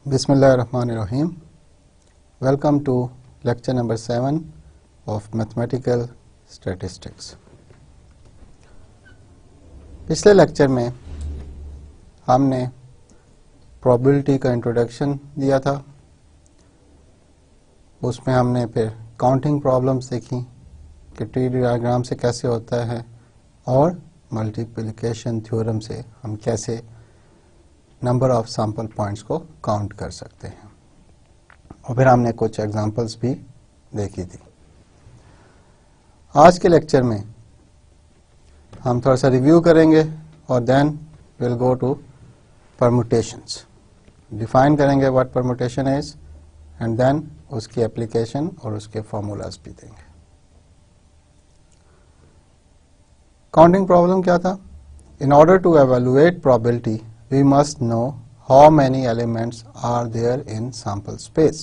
Bismillahirrahmanirrahim. Welcome to lecture number 7 of Mathematical Statistics. पिछले lecture में हमने प्रोबेबिलिटी का इंट्रोडक्शन दिया था. उसमें हमने फिर काउंटिंग प्रॉब्लम्स देखी कि ट्री डायग्राम से कैसे होता है और मल्टीप्लिकेशन थ्योरम से हम कैसे नंबर ऑफ सैंपल पॉइंट्स को काउंट कर सकते हैं. और फिर हमने कुछ एग्जांपल्स भी देखी थी. आज के लेक्चर में हम थोड़ा सा रिव्यू करेंगे और then will go to permutations. Define करेंगे what permutation is and then उसकी एप्लीकेशन और उसके फॉर्मूलाज भी देंगे. काउंटिंग प्रॉब्लम क्या था? In order to evaluate probability we must know how many elements are there in sample space.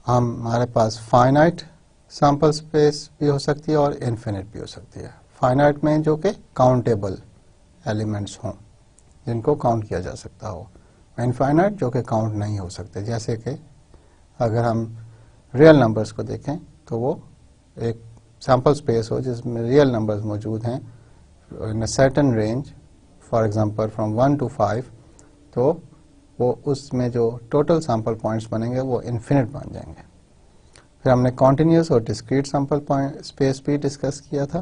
हमारे पास finite sample space भी हो सकती है और infinite भी हो सकती है. finite में जो कि countable elements हों जिनको काउंट किया जा सकता हो, infinite जो कि काउंट नहीं हो सकते. जैसे कि अगर हम रियल नंबर्स को देखें तो वो एक सैम्पल स्पेस हो जिसमें रियल नंबर्स मौजूद हैं in a certain range, for example from 1 to 5, तो वो उसमें जो टोटल सैंपल पॉइंट्स बनेंगे वो इन्फिनिट बन जाएंगे. फिर हमने कॉन्टिन्यूस और डिस्क्रीट सैंपल पॉइंट स्पेस भी डिस्कस किया था.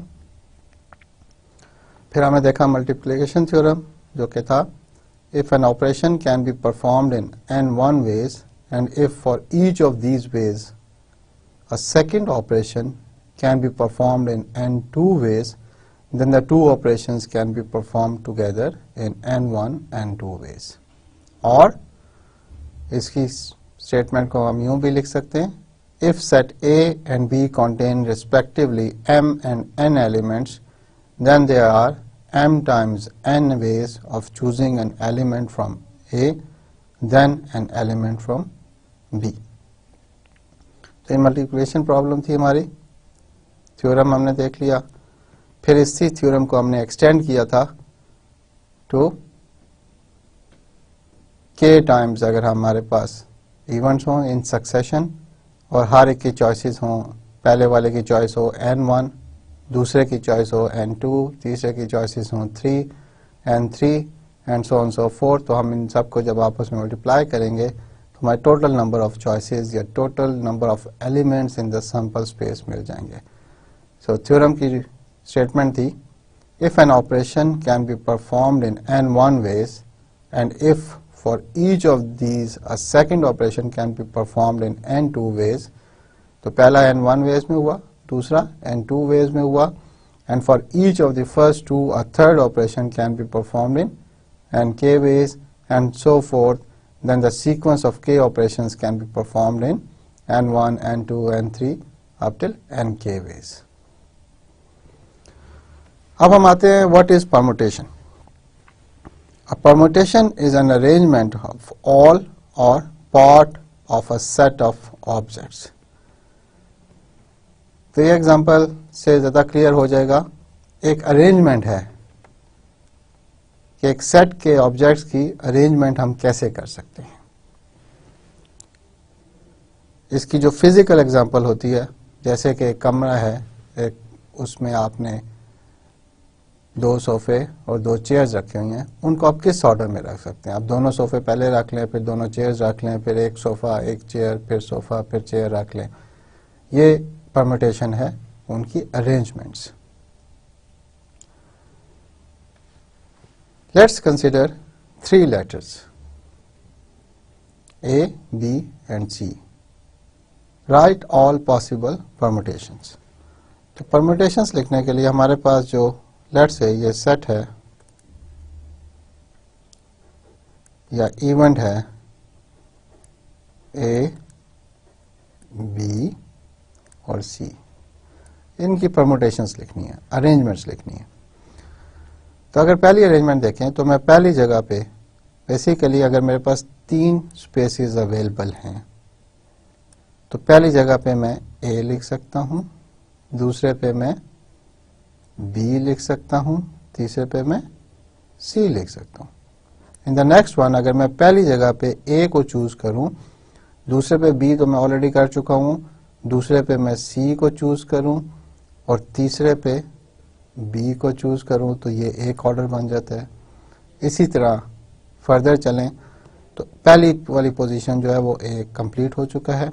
फिर हमने देखा मल्टीप्लिकेशन थ्योरम जो कि था if an operation can be performed in n1 ways and if for each of these veg a second operation can be performed in n2 ways, then the two operations can be performed together in n1 and 2 ways. और इसकी statement को हम यूं भी लिख सकते हैं, if set A and B contain respectively m and n elements, then there are m times n ways of choosing an element from A, then an element from B. तो ये मल्टीप्लिकेशन प्रॉब्लम थी हमारी. Theorem हमने देख लिया. फिर इसी theorem को हमने एक्सटेंड किया था टू k टाइम्स अगर हमारे पास इवेंट्स हों इन सक्सेशन और हर एक की चॉइसेस हों. पहले वाले की चॉइस हो n1, दूसरे की चॉइस हो n2, तीसरे की चॉइसेस हों 3, n3 and so on so fourth. तो हम इन सब को जब आपस में मल्टीप्लाई करेंगे तो हमारे टोटल नंबर ऑफ चॉइसेस या total number of elements in the sample space मिल जाएंगे. सो थ्योरम की स्टेटमेंट थी if an operation can be performed in n1 ways and if for each of these a second operation can be performed in n2 ways, तो पहला n1 ways में हुआ, दूसरा n2 ways में हुआ, and for each of the first two a third operation can be performed in nk ways and so forth, then the sequence of k operations can be performed in n1, n2, n3 up till nk ways. अब हम आते हैं what is permutation. A permutation is an arrangement of all or part of a set of objects. तो ये example से ज्यादा clear हो जाएगा. एक अरेंजमेंट है कि एक सेट के ऑब्जेक्ट्स की अरेंजमेंट हम कैसे कर सकते हैं. इसकी जो फिजिकल एग्जांपल होती है, जैसे कि एक कमरा है, एक उसमें आपने दो सोफे और दो चेयर्स रखे हुए हैं. उनको आप किस ऑर्डर में रख सकते हैं? आप दोनों सोफे पहले रख लें, फिर दोनों चेयर्स रख लें, फिर एक सोफा एक चेयर, फिर सोफा फिर चेयर रख लें. ये परम्यूटेशन है उनकी arrangements. Let's consider 3 letters A, B and C. Right all possible permutations. तो परम्यूटेशंस लिखने के लिए हमारे पास जो लेट्स से ये सेट है या इवेंट है A, B और C. इनकी परम्यूटेशंस लिखनी है, अरेंजमेंट्स लिखनी है. तो अगर पहली अरेंजमेंट देखें तो मैं पहली जगह पे बेसिकली अगर मेरे पास 3 स्पेसेस अवेलेबल हैं तो पहली जगह पे मैं A लिख सकता हूं, दूसरे पे मैं B लिख सकता हूं, तीसरे पे मैं C लिख सकता हूं. इन द नेक्स्ट वन अगर मैं पहली जगह पे ए को चूज करूं, दूसरे पे बी तो मैं ऑलरेडी कर चुका हूं, दूसरे पे मैं सी को चूज करूं और तीसरे पे बी को चूज करूं तो ये एक ऑर्डर बन जाता है। इसी तरह फर्दर चलें तो पहली वाली पोजीशन जो है वो ए कंप्लीट हो चुका है।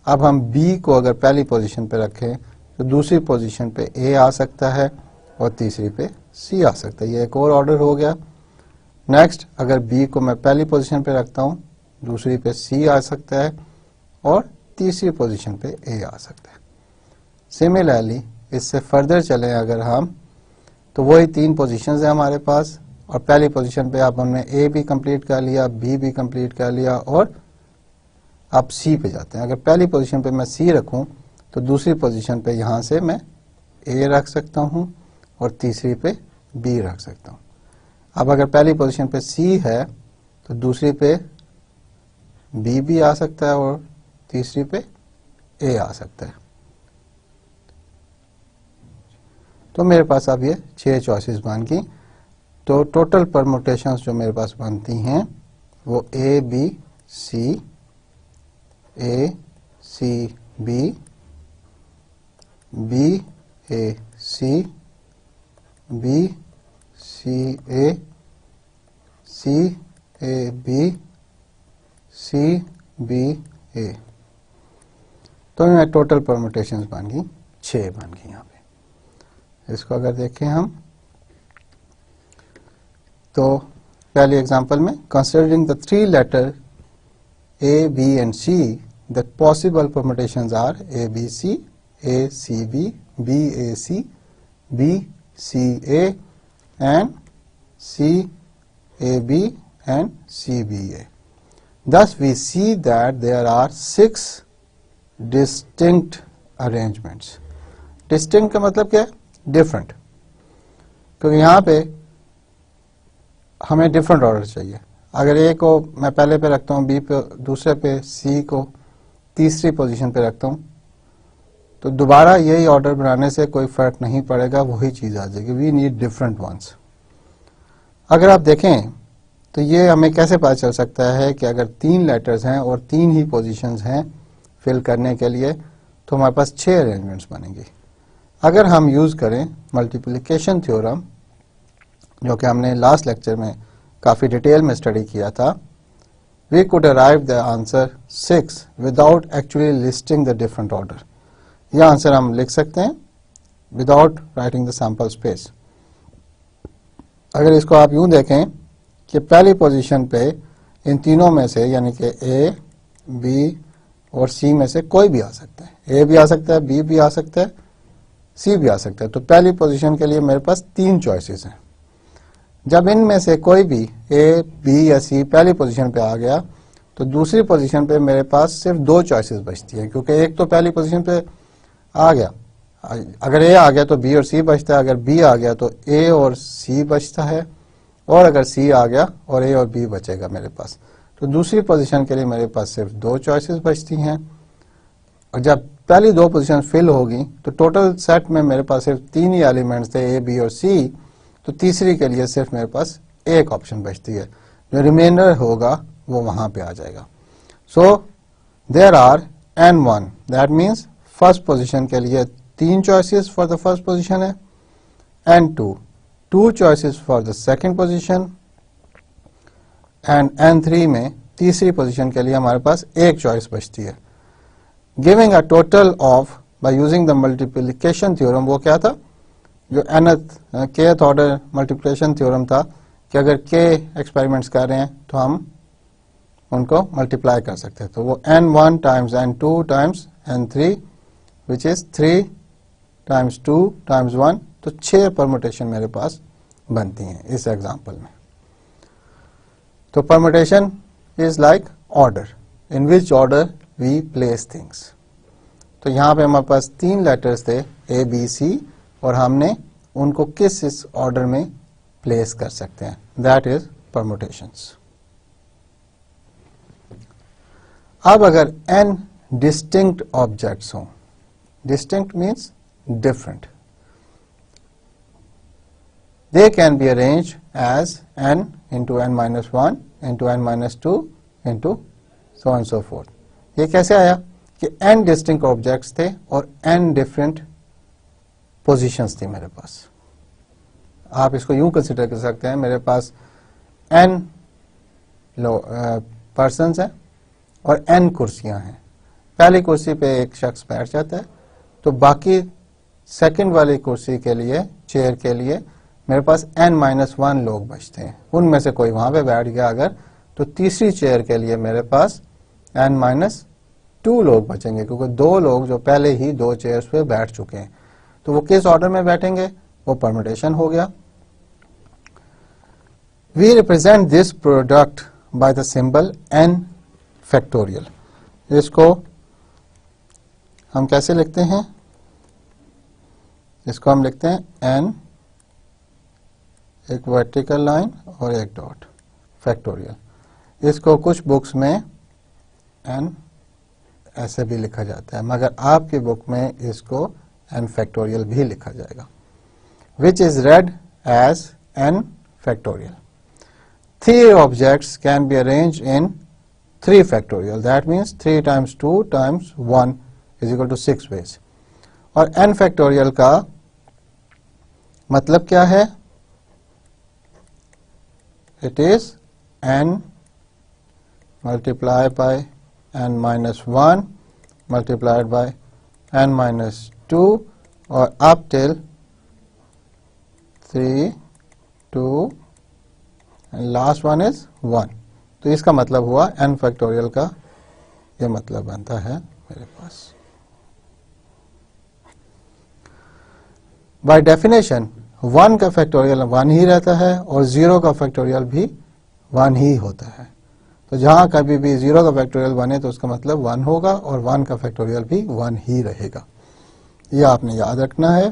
अब हम बी को अगर पहली पोजीशन पे रखें तो दूसरी पोजीशन पे ए आ सकता है और तीसरी पे सी आ सकता है, ये एक और ऑर्डर हो गया। नेक्स्ट अगर बी को मैं पहली पोजीशन पे रखता हूं, दूसरी पे सी आ सकता है और तीसरी पोजीशन पे ए आ सकता है। सिमिलरली इससे फर्दर चलें अगर हम तो वही तीन पोजीशंस हैं हमारे पास और पहली पोजीशन पे आप हमने ए भी कंप्लीट कर लिया, बी भी कंप्लीट कर लिया और आप सी पे जाते हैं। अगर पहली पोजीशन पे मैं सी रखूं तो दूसरी पोजीशन पे यहां से मैं ए रख सकता हूं और तीसरी पे बी रख सकता हूं। अब अगर पहली पोजीशन पे सी है तो दूसरी पे बी भी आ सकता है और तीसरी पे ए आ सकता है। तो मेरे पास अब ये 6 चॉइसेस बन गई। तो टोटल परमुटेशंस जो मेरे पास बनती हैं वो A B C, A C B, B A C, B C A, C A B, C B A. तो ये टोटल परमुटेशंस बन गई 6 बन गई यहाँ पे। इसको अगर देखें हम तो पहले एग्जांपल में considering the 3 letter A B and C the possible permutations are A B C, A C B, B A C, B C A and C A B and C B A. Thus we see that there are 6 distinct arrangements. Distinct का मतलब क्या है? Different. क्योंकि यहाँ पे हमें different order चाहिए। अगर ए को मैं पहले पे रखता हूँ, बी पे दूसरे पे, सी को तीसरी पोजीशन पे रखता हूँ तो दोबारा यही ऑर्डर बनाने से कोई फर्क नहीं पड़ेगा, वही चीज आ जाएगी। We need different ones. अगर आप देखें तो ये हमें कैसे पता चल सकता है कि अगर 3 लेटर्स हैं और 3 ही पोजीशंस हैं फिल करने के लिए तो हमारे पास 6 अरेंजमेंट्स बनेंगे। अगर हम यूज करें मल्टीप्लिकेशन थ्योरम, जो कि हमने लास्ट लेक्चर में काफी डिटेल में स्टडी किया था, we could arrive the answer 6 without actually listing the different order. यह आंसर हम लिख सकते हैं without writing the sample space. अगर इसको आप यूं देखें कि पहली पोजीशन पे इन तीनों में से यानी कि ए, बी और सी में से कोई भी आ सकता है। ए भी आ सकता है, बी भी आ सकता है, सी भी आ सकता है। तो पहली पोजीशन के लिए मेरे पास 3 चॉइसेस हैं। जब इनमें से कोई भी ए, बी या सी पहली पोजीशन पे आ गया तो दूसरी पोजीशन पे मेरे पास सिर्फ 2 चॉइसेस बचती हैं, क्योंकि एक तो पहली पोजीशन पे आ गया, अगर ए आ गया तो बी और सी बचता है, अगर बी आ गया तो ए और सी बचता है, और अगर सी आ गया और ए और बी बचेगा मेरे पास। तो दूसरी पोजीशन के लिए मेरे पास सिर्फ 2 चॉइसेस बचती हैं। और जब पहली 2 पोजीशन फिल होगी तो टोटल सेट में मेरे पास सिर्फ 3 ही एलिमेंट्स थे, ए, बी और सी। तो तीसरी के लिए सिर्फ मेरे पास एक ऑप्शन बचती है, जो रिमाइंडर होगा वो वहां पे आ जाएगा। So there are n1, that means first position के लिए 3 choices for the first position है, n2 2 choices for the second position and n3 में तीसरी पोजीशन के लिए हमारे पास एक चॉइस बचती है। Giving a total of by using the multiplication theorem, वो क्या था, जो kth ऑर्डर मल्टीप्लिकेशन थ्योरम था कि अगर k एक्सपेरिमेंट्स कर रहे हैं तो हम उनको मल्टीप्लाई कर सकते हैं। तो वो n1 times n2 times n3 which is 3 times 2 times 1, तो 6 परमुटेशन मेरे पास बनती हैं इस एग्जांपल में। तो permutation is like order, in which order we place things. तो यहाँ पे हमारे पास 3 लेटर्स थे ए, बी, सी, और हमने उनको किस इस ऑर्डर में प्लेस कर सकते हैं, दैट इज परमुटेशंस। अब अगर n डिस्टिंक्ट ऑब्जेक्ट्स हों, distinct means different, they can be arranged as n into n minus 1 into n minus 2 into so on and so forth. ये कैसे आया कि n distinct objects थे और n different positions थी मेरे पास. आप इसको यूं कंसिडर कर सकते हैं, मेरे पास n पर्सन्स हैं और n कुर्सियां हैं. पहली कुर्सी पे एक शख्स बैठ जाता है तो बाकी सेकंड वाली कुर्सी के लिए, चेयर के लिए मेरे पास n-1 लोग बचते हैं. उनमें से कोई वहां पे बैठ गया अगर, तो तीसरी चेयर के लिए मेरे पास n-2 लोग बचेंगे, क्योंकि 2 लोग जो पहले ही 2 चेयर्स पे बैठ चुके हैं. तो वो किस ऑर्डर में बैठेंगे, वो परम्यूटेशन हो गया. We represent this product by the symbol n factorial. इसको हम कैसे लिखते हैं, इसको हम लिखते हैं n, एक वर्टिकल लाइन और एक डॉट, फैक्टोरियल. इसको कुछ बुक्स में n ऐसे भी लिखा जाता है, मगर आपकी बुक में इसको n फैक्टोरियल भी लिखा जाएगा. Which is read as n factorial. 3 objects can be arranged in 3 factorial. That means 3 times 2 times 1 is equal to 6 ways. और n फैक्टोरियल का मतलब क्या है, it is n multiplied by n minus 1 multiplied by n minus 2 और up till 3, 2 and last one is 1. तो इसका मतलब हुआ n फैक्टोरियल का ये मतलब बनता है मेरे पास. बाय डेफिनेशन 1 का फैक्टोरियल 1 ही रहता है और 0 का फैक्टोरियल भी 1 ही होता है. तो जहां कभी भी 0 का फैक्टोरियल बने तो उसका मतलब 1 होगा और 1 का फैक्टोरियल भी 1 ही रहेगा. ये आपने याद रखना है.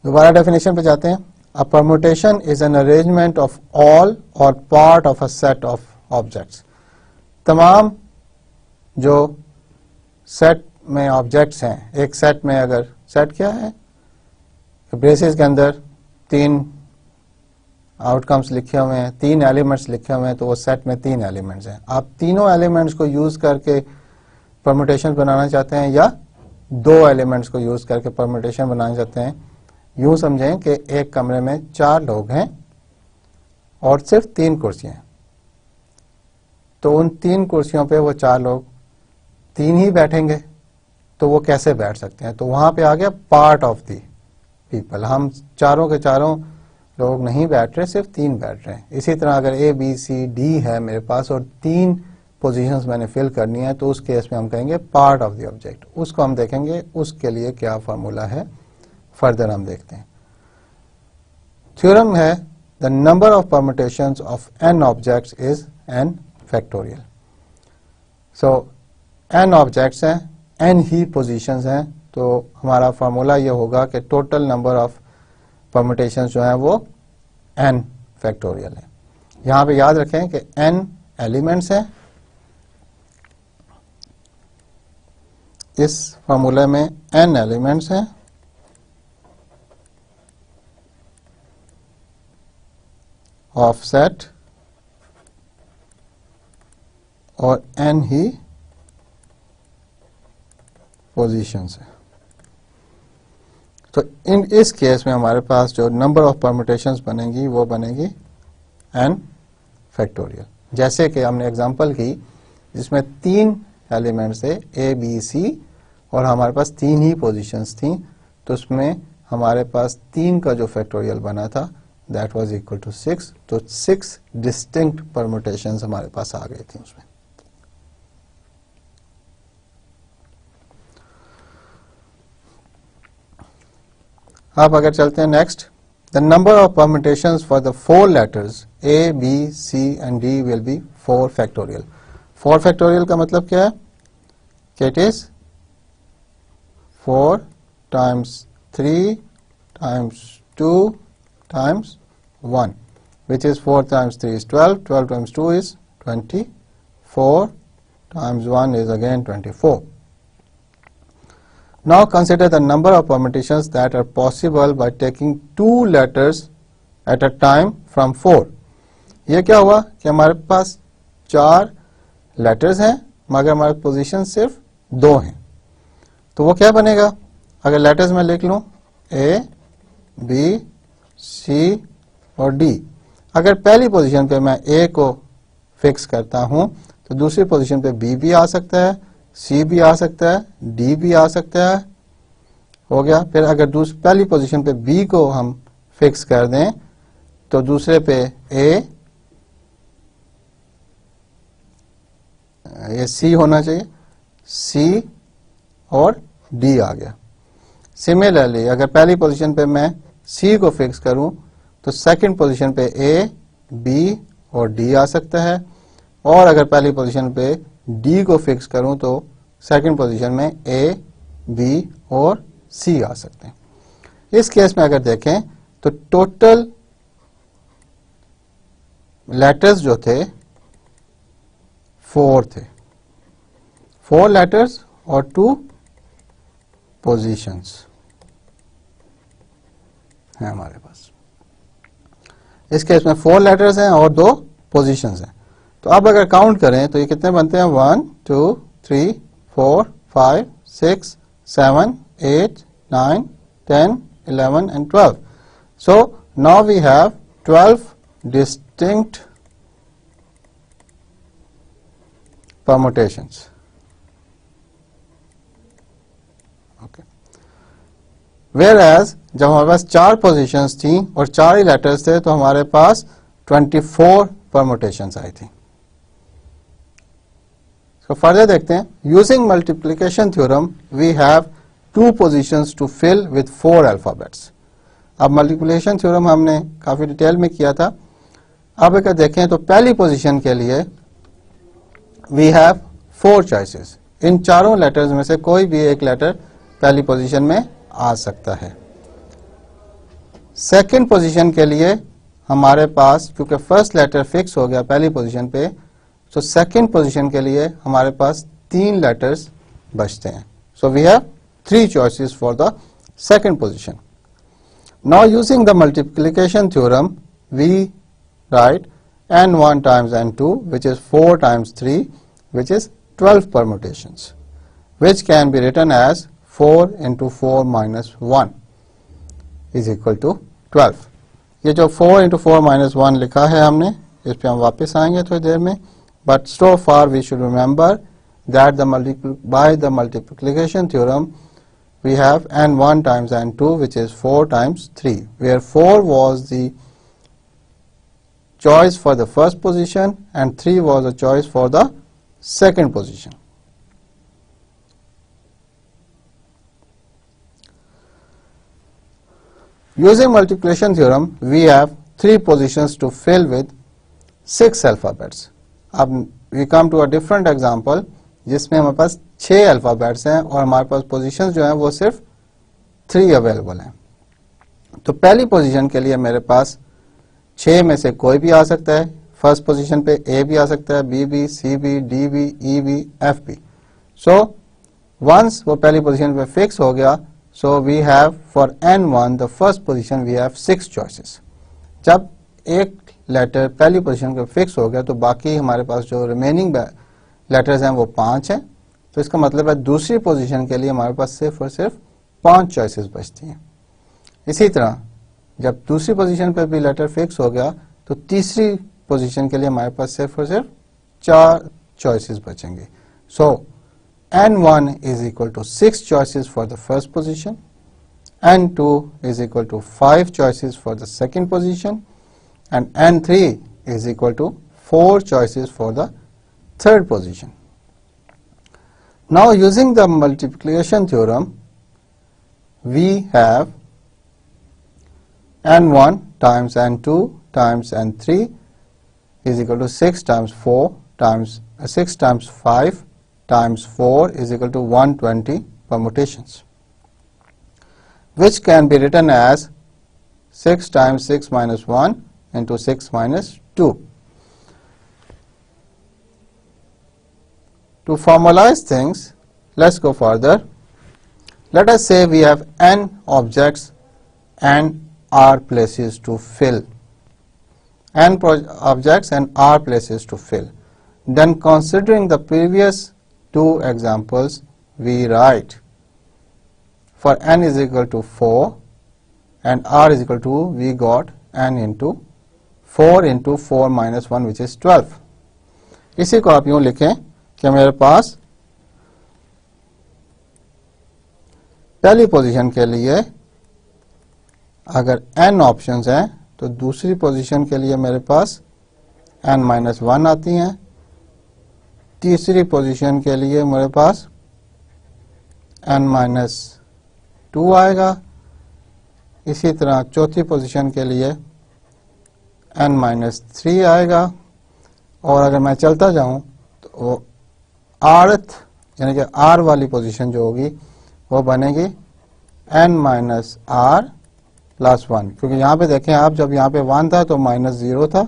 दोबारा डेफिनेशन पे जाते हैं. A permutation is an arrangement of all or part of a set of objects. तमाम जो सेट में ऑब्जेक्ट्स हैं, एक सेट में, अगर सेट क्या है, ब्रेसेस के अंदर 3 आउटकम्स लिखे हुए हैं, 3 एलिमेंट्स लिखे हुए हैं, तो वो सेट में 3 एलिमेंट्स हैं. आप तीनों एलिमेंट्स को यूज करके परम्यूटेशन बनाना चाहते हैं या 2 एलिमेंट्स को यूज करके परम्यूटेशन बनाना चाहते हैं. यूं समझें कि एक कमरे में 4 लोग हैं और सिर्फ 3 कुर्सियां हैं. तो उन 3 कुर्सियों पे वो 4 लोग 3 ही बैठेंगे. तो वो कैसे बैठ सकते हैं, तो वहां पे आ गया पार्ट ऑफ दी पीपल. हम चारों के चारों लोग नहीं बैठ रहे, सिर्फ 3 बैठ रहे हैं. इसी तरह अगर ए बी सी डी है मेरे पास और 3 पोजीशंस मैंने फिल करनी है, तो उस केस में हम कहेंगे पार्ट ऑफ द ऑब्जेक्ट. उसको हम देखेंगे उसके लिए क्या फार्मूला है, फर्दर हम देखते हैं. थ्योरम है the number of permutations of n objects is n factorial. So n objects हैं, n ही पोजीशंस हैं, तो हमारा फार्मूला ये होगा कि टोटल नंबर ऑफ परम्यूटेशंस जो हैं वो n फैक्टोरियल है. यहां पे याद रखें कि n एलिमेंट्स हैं. इस फार्मूले में n एलिमेंट्स हैं ऑफ सेट और n ही पोजीशंस है. तो इस केस में हमारे पास जो नंबर ऑफ परम्यूटेशंस बनेंगी वो बनेगी n फैक्टोरियल. जैसे कि हमने एग्जांपल की जिसमें 3 एलिमेंट्स थे ए बी सी और हमारे पास 3 ही पोजीशंस थी, तो उसमें हमारे पास 3 का जो फैक्टोरियल बना था दैट वाज इक्वल टू 6. तो 6 डिस्टिंक्ट परम्यूटेशंस हमारे पास आ गई थी उसमें. अब अगर चलते हैं next, the number of permutations for the 4 letters A B C and D will be 4 factorial. 4 factorial का मतलब क्या है कि it is 4 times 3 times 2 times 1, which is 4 times 3 is 12, 12 times 2 is 24, times 1 is again 24. Now consider the number of permutations that are possible by taking 2 letters at a time from 4. ये क्या हुआ कि हमारे पास 4 लेटर्स हैं मगर हमारे position सिर्फ 2 हैं, तो वो क्या बनेगा? अगर लेटर्स में लिख लूं A, B, C और D, अगर पहली पोजीशन पे मैं A को फिक्स करता हूं तो दूसरी पोजीशन पे B भी आ सकता है, C भी आ सकता है, D भी आ सकता है, हो गया। फिर अगर पहली पोजीशन पे B को हम फिक्स कर दें तो दूसरे पे A, ये C होना चाहिए, C और D आ गया। सिमिलरली अगर पहली पोजीशन पे मैं C को फिक्स करूं तो सेकंड पोजीशन पे A, B और D आ सकता है, और अगर पहली पोजीशन पे D को फिक्स करूं तो सेकंड पोजीशन में A, B और C आ सकते हैं। इस केस में अगर देखें तो टोटल लेटर्स जो थे 4 थे, 4 लेटर्स और 2 पोजीशंस हैं हमारे पास। इस केस में 4 लेटर्स हैं और 2 पोजीशंस हैं। तो अब अगर काउंट करें तो ये कितने बनते हैं? 1, 2, 3, 4, 5, 6, 7, 8, 9, 10, 11 and 12. So now we have 12 distinct permutations. Okay. Whereas जब हमारे पास 4 पोजीशंस थी और 4 ही लेटर्स थे तो हमारे पास 24 परमुटेशंस आई थी। तो फर्दर देखते हैं। Using multiplication theorem we have 2 positions to fill with 4 alphabets. अब मल्टीप्लिकेशन थ्योरम हमने काफी डिटेल में किया था। अब अगर देखें तो पहली पोजीशन के लिए वी हैव 4 चॉइसेस। इन चारों लेटर्स में से कोई भी एक लेटर पहली पोजीशन में आ सकता है। सेकंड पोजीशन के लिए हमारे पास क्योंकि फर्स्ट लेटर फिक्स हो गया पहली पोजीशन पे, तो सेकंड पोजीशन के लिए हमारे पास 3 लेटर्स बचते हैं। So we have 3 choices for the second position. Now using the multiplication theorem we write n1 times n2 which is 4 times 3 which is 12 permutations which can be written as 4 into 4 minus 1 is equal to 12। ये जो 4 into 4 minus 1 लिखा है हमने, इस पे हम वापस आएंगे थोड़ी देर में, but so far we should remember that by the multiplication theorem we have n1 times n2 which is 4 times 3 where 4 was the choice for the first position and 3 was a choice for the second position. Using multiplication theorem we have 3 positions to fill with 6 alphabets. अब we come to a different example जिसमें हमारे पास 6 alphabets हैं और हमारे पास positions जो हैं वो सिर्फ 3 अवेलेबल हैं। तो पहली पोजीशन के लिए मेरे पास 6 में से कोई भी आ सकता है। फर्स्ट पोजीशन पे A भी आ सकता है, B भी, C भी, D भी, E भी, F भी। सो वंस वो पहली पोजीशन पे फिक्स हो गया, so we have for n1 the first position we have 6 choices. जब एक लेटर पहली पोजीशन पे फिक्स हो गया तो बाकी हमारे पास जो रिमेनिंग लेटर्स हैं वो 5 हैं। तो इसका मतलब है दूसरी पोजीशन के लिए हमारे पास सिर्फ और सिर्फ 5 चॉइसेस बचती हैं। इसी तरह जब दूसरी पोजीशन पर भी लेटर फिक्स हो गया तो तीसरी पोजीशन के लिए हमारे पास सिर्फ और सिर्फ 4 चॉइसेस बचेंगे। सो n1 is equal to 6 choices for the first position, n2 is equal to 5 choices for the second position, and n3 is equal to 4 choices for the third position. Now using the multiplication theorem we have n1 times n2 times n3 is equal to 6 times 4 times 6 times 5 times 4 is equal to 120 permutations, which can be written as 6 times 6 minus 1 into 6 minus 2. To formalize things, let's go further. Let us say we have n objects and r places to fill. N objects and r places to fill. Then considering the previous two examples, we write for n is equal to 4 and r is equal to, we got n into 4 into 4 minus 1 which is 12. इसी को आप यूं लिखें कि मेरे पास पहली position के लिए अगर n ऑप्शंस हैं तो दूसरी पोजीशन के लिए मेरे पास n माइनस 1 आती हैं, तीसरी पोजीशन के लिए मेरे पास n माइनस 2 आएगा, इसी तरह चौथी पोजीशन के लिए n माइनस 3 आएगा, और अगर मैं चलता जाऊं तो आर्थ यानी कि r वाली पोजीशन जो होगी वो बनेगी n माइनस r प्लस 1, क्योंकि यहाँ पे देखें आप, जब यहाँ पे 1 था तो माइनस 0 था,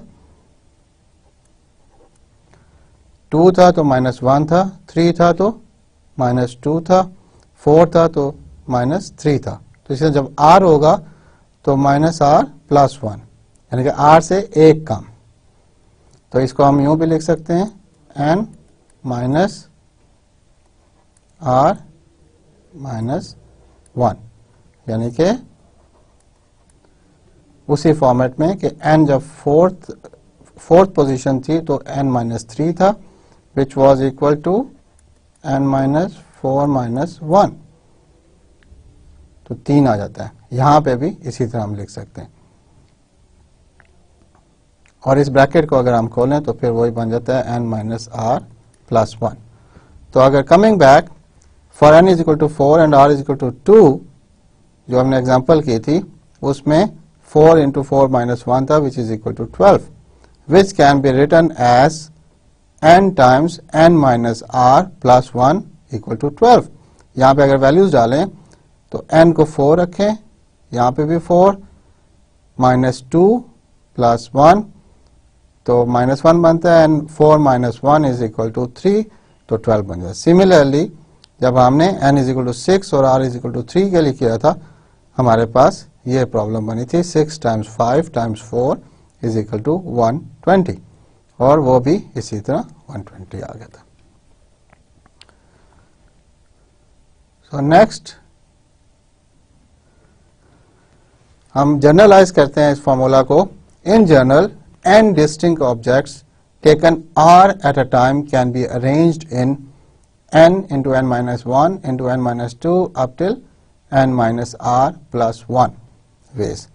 2 था तो माइनस 1 था, 3 था तो माइनस 2 था, 4 था तो माइनस 3 था। तो इसलिए जब r होगा तो माइनस r प्लस 1 यानी कि r से एक कम। तो इसको हम यूं भी लिख सकते हैं n माइनस r माइनस 1, यानी कि उसी फॉर्मेट में कि n जब फोर्थ पोजीशन थी तो n माइनस 3 था which was equal to n minus 4 minus 1, तो 3 आ जाता है। यहां पे भी इसी तरह हम लिख सकते हैं, और इस ब्रैकेट को अगर हम खोलें तो फिर वही बन जाता है n माइनस r प्लस 1। तो अगर coming back for n is equal to 4 and r is equal to 2 जो हमने एग्जांपल की थी उसमें 4 इंटू 4 माइनस 1 था which is equal to 12, which can be written as n times n minus r plus 1 equal to 12। यहाँ पे अगर values डालें तो n को 4 रखें, यहाँ पे भी 4 माइनस 2 प्लस 1 तो माइनस 1 बनता है, and 4 minus 1 is equal to 3 तो 12 बन जाए। सिमिलरली जब हमने n इज इक्वल टू 6 और r इज इक्वल टू 3 के लिए किया था, हमारे पास ये प्रॉब्लम बनी थी 6 times 5 times 4 is equal to 120, और वो भी इसी तरह 120 आ गया था। सो नेक्स्ट हम जनरलाइज करते हैं इस फॉर्मूला को। In general n distinct objects taken r at a time can be arranged in n into n minus 1 into n minus 2 up till n minus r plus 1 ways.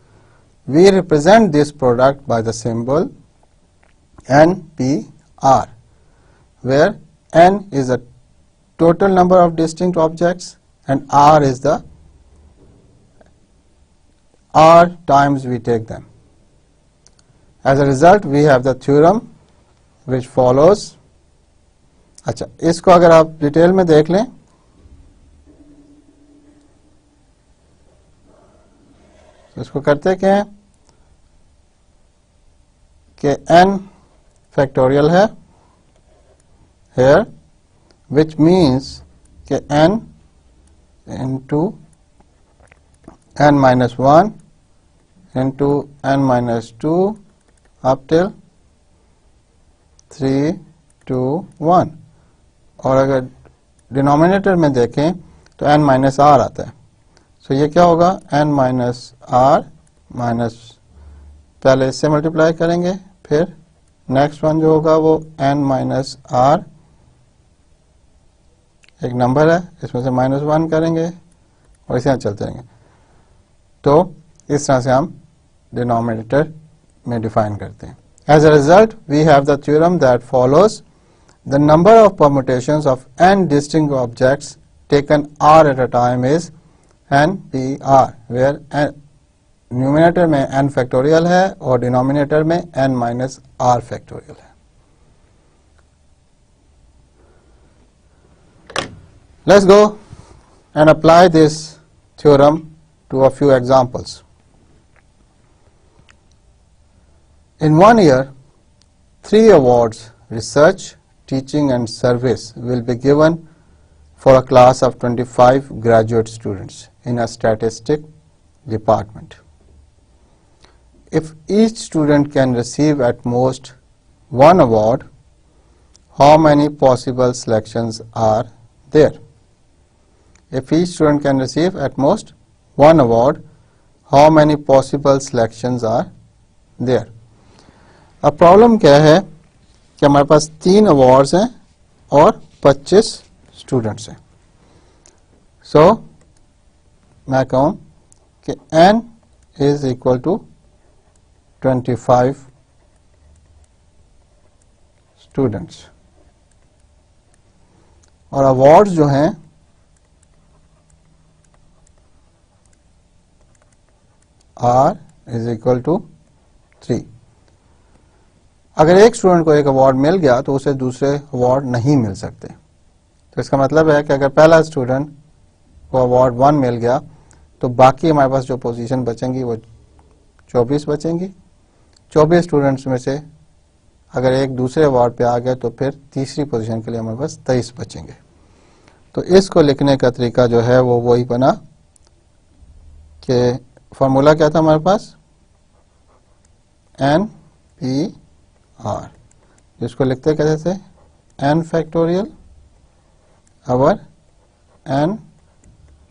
We represent this product by the symbol NPR, where n is the total number of distinct objects and r is the r times we take them. As a result, we have the theorem which follows. अच्छा, इसको अगर आप detail में देख लें तो इसको करते क्या है कि n फैक्टोरियल है here, which means कि n into n minus 1 into n minus 2 up till 3 to 1, और अगर डिनोमिनेटर में देखें तो n माइनस r आता है। सो ये क्या होगा, n माइनस r माइनस, पहले इससे मल्टीप्लाई करेंगे, फिर नेक्स्ट वन जो होगा वो n माइनस r, एक नंबर है इसमें से माइनस 1 करेंगे और इसे चलते रहेंगे। तो इस तरह से हम डिनोमिनेटर में डिफाइन करते हैं। As a result, we have the theorem that follows the number of permutations of n distinct objects taken r at a time is NPR, where numerator में n फैक्टोरियल है और डिनोमिनेटर में n minus r factorial है। Let's go and apply this theorem to a few examples. In 1 year, 3 awards, research, teaching and service will be given for a class of 25 graduate students in a statistic department. If each student can receive at most one award, how many possible selections are there? If each student can receive at most one award, how many possible selections are there? अब problem क्या है कि हमारे पास 3 awards हैं और 25 students हैं. सो मैं कहूँ कि n is equal to 25 students और अवार्ड्स जो हैं R इज इक्वल टू 3. अगर एक स्टूडेंट को एक अवार्ड मिल गया तो उसे दूसरे अवार्ड नहीं मिल सकते. तो इसका मतलब है कि अगर पहला स्टूडेंट को अवार्ड 1 मिल गया तो बाकी हमारे पास जो पोजीशन बचेंगी वो 24 बचेंगी. 24 स्टूडेंट्स में से अगर एक दूसरे अवार्ड पे आ गए तो फिर तीसरी पोजीशन के लिए हमारे पास 23 बचेंगे. तो इसको लिखने का तरीका जो है वो वही बना कि फॉर्मूला क्या था हमारे पास, NPR, जिसको लिखते कैसे थे, n फैक्टोरियल अवर n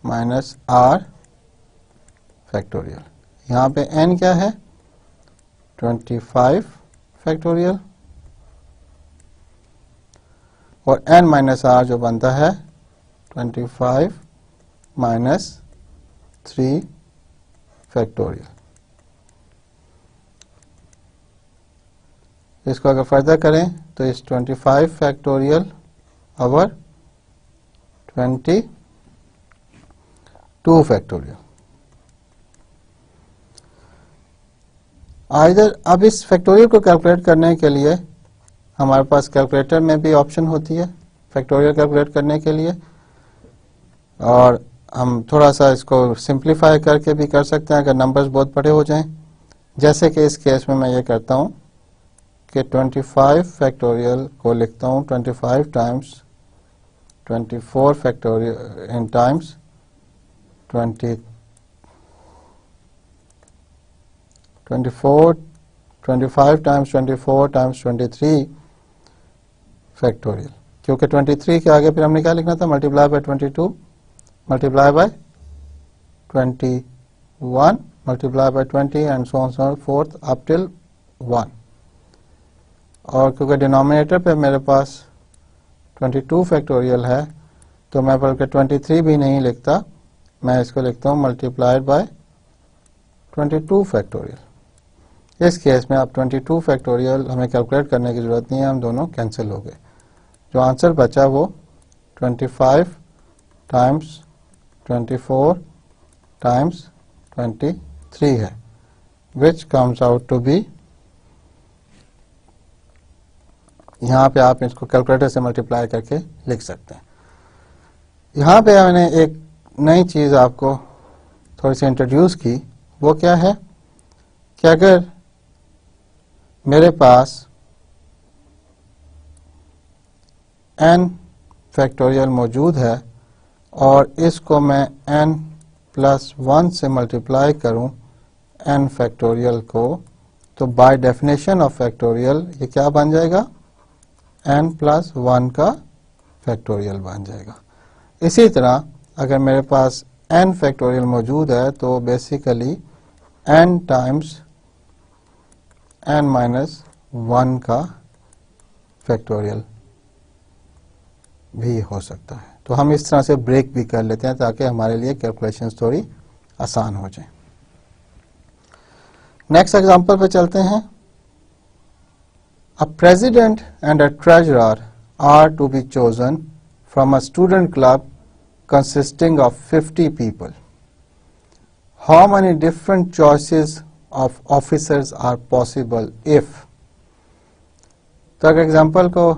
माइनस r फैक्टोरियल. यहाँ पे n क्या है, 25 फैक्टोरियल और n माइनस r जो बनता है 25 माइनस 3 फैक्टोरियल. इसको अगर फर्दर करें तो इस 25 फैक्टोरियल ओवर 22 फैक्टोरियल. आइदर अब इस फैक्टोरियल को कैलकुलेट करने के लिए हमारे पास कैलकुलेटर में भी ऑप्शन होती है फैक्टोरियल कैलकुलेट करने के लिए, और हम थोड़ा सा इसको सिंप्लीफाई करके भी कर सकते हैं अगर नंबर्स बहुत बड़े हो जाएं. जैसे कि इस केस में मैं ये करता हूं कि 25 फैक्टोरियल को लिखता हूं 25 टाइम्स 24 फैक्टोरियल इन टाइम्स 24 25 टाइम्स 24 टाइम्स 23 फैक्टोरियल. क्योंकि 23 के आगे फिर हमने क्या लिखना था, multiply by 22 multiply by 21 multiply by 20 and so on so forth up till 1. और क्योंकि डिनोमिनेटर पे मेरे पास 22 फैक्टोरियल है तो मैं बल्कि 23 भी नहीं लिखता, मैं इसको लिखता हूँ मल्टीप्लाइड बाय 22 फैक्टोरियल. इस केस में अब 22 फैक्टोरियल हमें कैलकुलेट करने की जरूरत नहीं है, हम दोनों कैंसिल हो गए. जो आंसर बचा वो 25 टाइम्स 24 टाइम्स 23 है, which comes out to be, यहाँ पे आप इसको कैलकुलेटर से मल्टीप्लाई करके लिख सकते हैं. यहाँ पे मैंने एक नई चीज आपको थोड़ी सी इंट्रोड्यूस की. वो क्या है कि अगर मेरे पास n फैक्टोरियल मौजूद है और इसको मैं n प्लस 1 से मल्टीप्लाई करूं n फैक्टोरियल को, तो बाय डेफिनेशन ऑफ फैक्टोरियल ये क्या बन जाएगा, n प्लस 1 का फैक्टोरियल बन जाएगा. इसी तरह अगर मेरे पास n फैक्टोरियल मौजूद है तो basically n times n minus 1 का फैक्टोरियल भी हो सकता है. तो हम इस तरह से ब्रेक भी कर लेते हैं ताकि हमारे लिए कैलकुलेशंस थोड़ी आसान हो जाए. नेक्स्ट एग्जांपल पे चलते हैं. A president and a treasurer are to be chosen from a student club consisting of 50 people. How many different choices of officers are possible if. तो अगर एग्जांपल को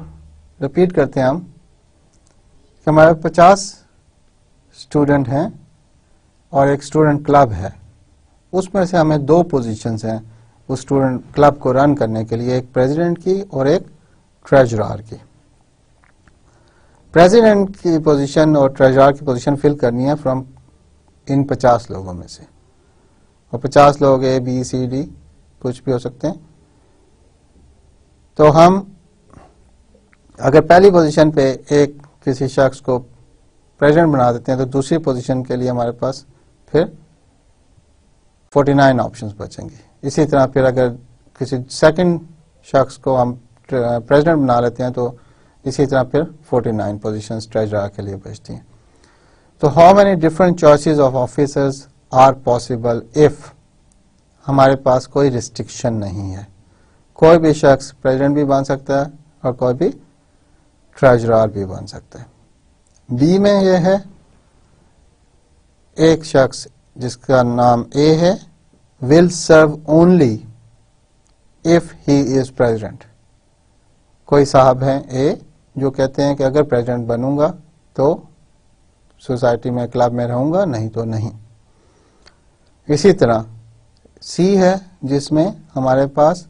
रिपीट करते हैं हम, हमारे 50 स्टूडेंट हैं और एक स्टूडेंट क्लब है, उसमें से हमें 2 पोजीशंस हैं उस स्टूडेंट क्लब को रन करने के लिए, एक प्रेसिडेंट की और एक ट्रेजरर की. प्रेसिडेंट की पोजीशन और ट्रेजरर की पोजीशन फिल करनी है फ्रॉम इन 50 लोगों में से, और 50 लोग ए बी सी डी कुछ भी हो सकते हैं। तो हम अगर पहली पोजीशन पे एक किसी शख्स को प्रेसिडेंट बना देते हैं तो दूसरी पोजीशन के लिए हमारे पास फिर 49 ऑप्शंस बचेंगे। इसी तरह फिर अगर किसी सेकंड शख्स को हम प्रेसिडेंट बना लेते हैं तो इसी तरह फिर 49 पोजीशंस ट्रेजरर के लिए बचती हैं। तो how many different choices of officers are possible if, हमारे पास कोई रिस्ट्रिक्शन नहीं है, कोई भी शख्स प्रेसिडेंट भी बन सकता है और कोई भी ट्रेजरर भी बन सकता है। बी में यह है एक शख्स जिसका नाम ए है, will serve only if he is president. कोई साहब हैं ए जो कहते हैं कि अगर प्रेसिडेंट बनूंगा तो सोसाइटी में क्लब में रहूंगा, नहीं तो नहीं। इसी तरह सी है जिसमें हमारे पास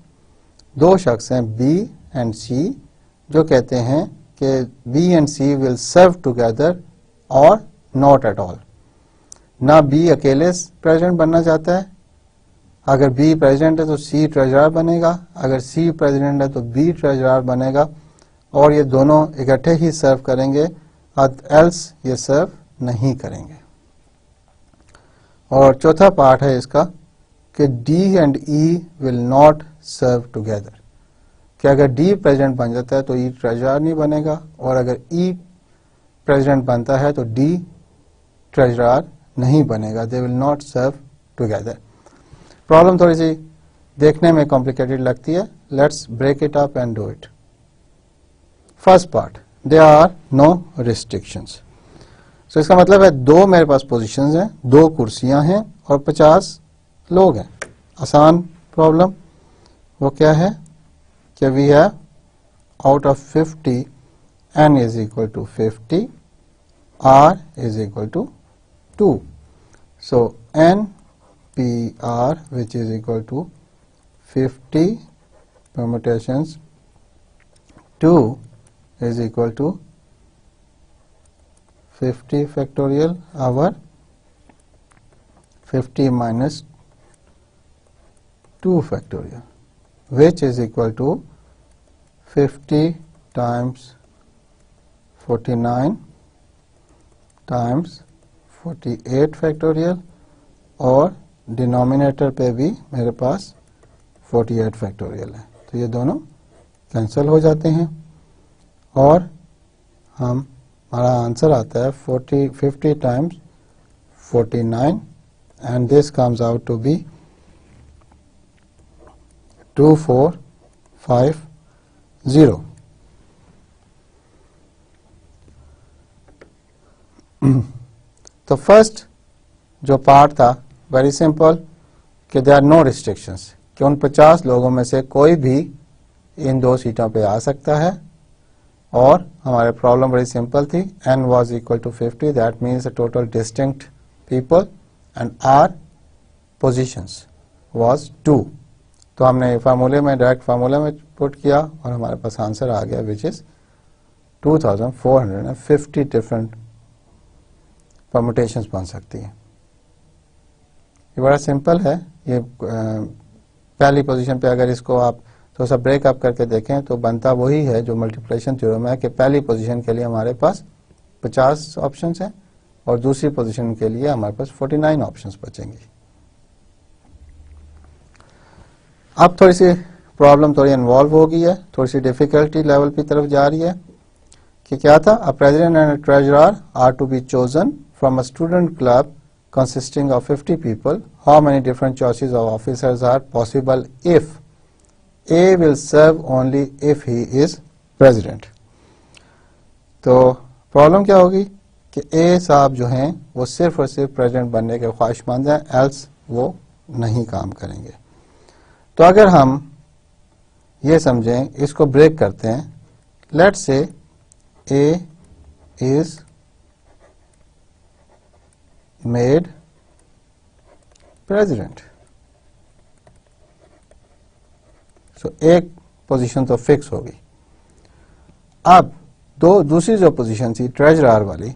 दो शख्स हैं बी एंड सी जो कहते हैं कि B and C will serve together और नॉट एट ऑल। ना बी अकेले प्रेसिडेंट बनना चाहता है, अगर बी प्रेसिडेंट है तो सी ट्रेजरर बनेगा, अगर सी प्रेसिडेंट है तो बी ट्रेजरर बनेगा, और ये दोनों इकट्ठे ही सर्व करेंगे, एल्स ये सर्व नहीं करेंगे। और चौथा पार्ट है इसका कि D and E will not serve together, कि अगर डी प्रेसिडेंट बन जाता है तो ई ट्रेजरर नहीं बनेगा, और अगर ई प्रेसिडेंट बनता है तो डी ट्रेजरर नहीं बनेगा। They will not serve together. Problem थोड़ी सी देखने में कॉम्प्लिकेटेड लगती है। Let's break it up and do it. First part, there are no restrictions. So इसका मतलब है दो मेरे पास पोजीशंस हैं, दो कुर्सियां हैं और 50 लोग हैं। आसान प्रॉब्लम वो क्या है कि we have out of 50 n is equal to 50, r is equal to 2। So n p r which is equal to 50 permutations 2 is equal to 50 factorial over 50 minus 2 factorial, which is equal to 50 times 49 times 48 factorial, और denominator पे भी मेरे पास 48 factorial है, तो ये दोनों cancel हो जाते हैं और हमारा आंसर आता है 50 times 49 and this comes out to be 2450। तो फर्स्ट जो पार्ट था वेरी सिंपल कि देयर आर नो रिस्ट्रिक्शंस, कि उन 50 लोगों में से कोई भी इन दो सीटों पे आ सकता है, और हमारे प्रॉब्लम बड़ी सिंपल थी। n was equal to 50, that means the total distinct people and our positions was 2। तो हमने फार्मूले में डायरेक्ट फार्मूले में पुट किया और हमारे पास आंसर आ गया विच इज 2450 डिफरेंट परमुटेशंस बन सकती है। ये बड़ा सिंपल है। ये पहली पोजीशन पे अगर इसको आप थोड़ा सा ब्रेकअप करके देखें तो बनता वही है जो मल्टीप्लिकेशन थ्योरम है कि पहली पोजीशन के लिए हमारे पास 50 ऑप्शंस हैं और दूसरी पोजीशन के लिए हमारे पास 49 ऑप्शंस बचेंगे। अब थोड़ी सी प्रॉब्लम थोड़ी इन्वॉल्व हो गई है, थोड़ी सी डिफिकल्टी लेवल की तरफ जा रही है कि क्या था, a president and a treasurer are to be chosen from a student club consisting of 50 people. How many different choices of officers are possible if A will serve only if he is president? तो problem क्या होगी कि A साहब जो हैं वो सिर्फ और सिर्फ प्रेसिडेंट बनने के ख्वाहिशमंद हैं, एल्स वो नहीं काम करेंगे। तो अगर हम ये समझें, इसको ब्रेक करते हैं, let's say A is made president। सो एक पोजीशन तो फिक्स होगी। अब दूसरी जो पोजीशन थी ट्रेजरर वाली,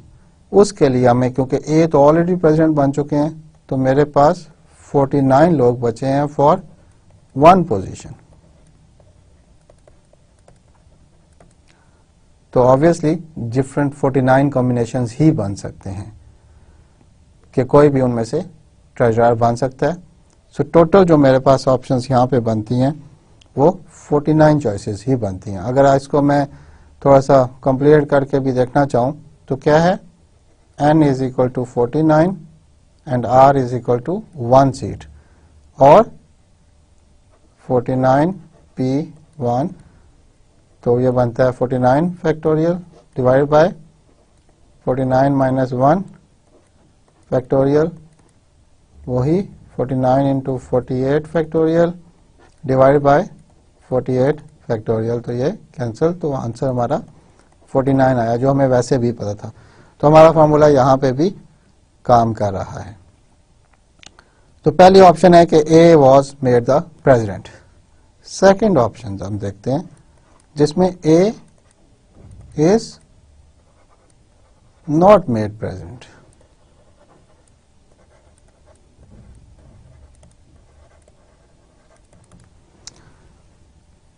उसके लिए हमें, क्योंकि ए तो ऑलरेडी प्रेसिडेंट बन चुके हैं, तो मेरे पास 49 लोग बचे हैं फॉर वन पोजीशन। तो ऑब्वियसली डिफरेंट 49 कॉम्बिनेशंस ही बन सकते हैं कि कोई भी उनमें से ट्रेजरर बन सकता है। सो टोटल जो मेरे पास ऑप्शंस यहाँ पे बनती हैं वो 49 चॉइसेस ही बनती हैं। अगर इसको मैं थोड़ा सा कंप्लीट करके भी देखना चाहूँ तो क्या है, n is equal to 49 and r is equal to 1 seat, और 49p1, तो ये बनता है 49 factorial divide by 49 minus 1 factorial, वही 49 into 48 factorial divide by 48 factorial. तो ये कैंसिल, तो आंसर हमारा 49 आया, जो हमें वैसे भी पता था। तो हमारा फॉर्मूला यहाँ पे भी काम कर रहा है। तो पहली ऑप्शन है कि ए was made the president. Second option हम देखते हैं जिसमें ए इज नॉट मेड प्रेसिडेंट।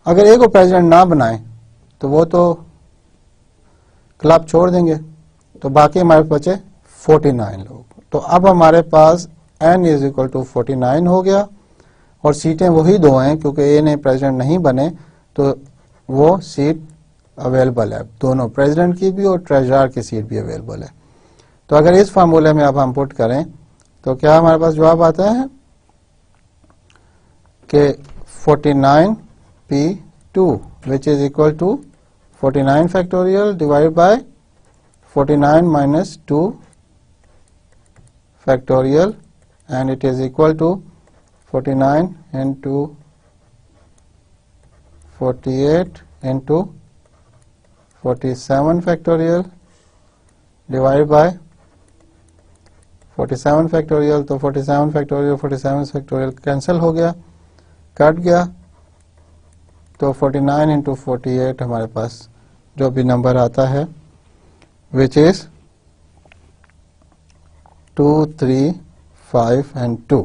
अगर ए को प्रेसिडेंट ना बनाए तो वो तो क्लब छोड़ देंगे, तो बाकी हमारे बचे 49 लोग। तो अब हमारे पास n इज इक्वल टू 49 हो गया, और सीटें वही दो हैं, क्योंकि ए ने प्रेसिडेंट नहीं बने तो वो सीट अवेलेबल है, दोनों प्रेसिडेंट की भी और ट्रेजरर की सीट भी अवेलेबल है। तो अगर इस फार्मूले में अब हम पुट करें तो क्या हमारे पास जवाब आता है कि 49p2 which is equal to 49 factorial divided by 49 minus 2 factorial, and it is equal to 49 into 48 into 47 factorial divided by 47 factorial। तो 47 factorial 47 factorial कैंसिल हो गया, कट गया, तो 49 इंटू 48 हमारे पास जो भी नंबर आता है विच इज 2, 3, 5 एंड 2।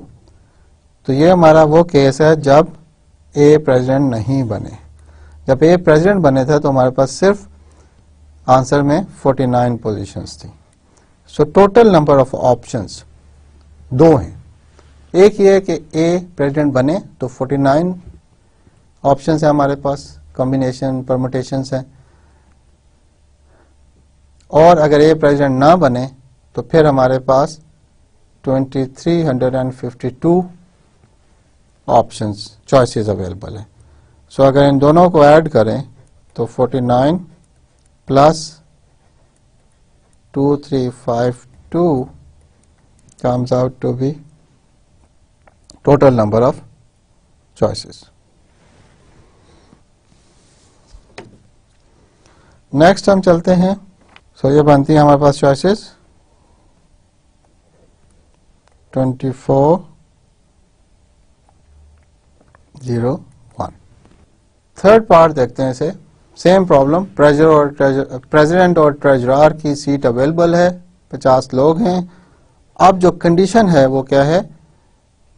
तो ये हमारा वो केस है जब ए प्रेसिडेंट नहीं बने। जब ए प्रेसिडेंट बने थे तो हमारे पास सिर्फ आंसर में 49 पोजीशंस थी। So total number of options 2 हैं। एक ये है कि ए प्रेसिडेंट बने तो 49 ऑप्शंस है हमारे पास, कॉम्बिनेशन परमुटेशंस हैं, और अगर ए प्रेसिडेंट ना बने तो फिर हमारे पास 2352 ऑप्शंस चॉइसेस अवेलेबल है। सो अगर इन दोनों को ऐड करें तो 49 plus 2352 comes out to be total number of choices. Next हम चलते हैं। सो ये बनती है हमारे पास चॉइसेस 2401। थर्ड पार्ट देखते हैं इसे। सेम प्रॉब्लम, प्रेसिडेंट और ट्रेजरर की सीट अवेलेबल है, 50 लोग हैं। अब जो कंडीशन है वो क्या है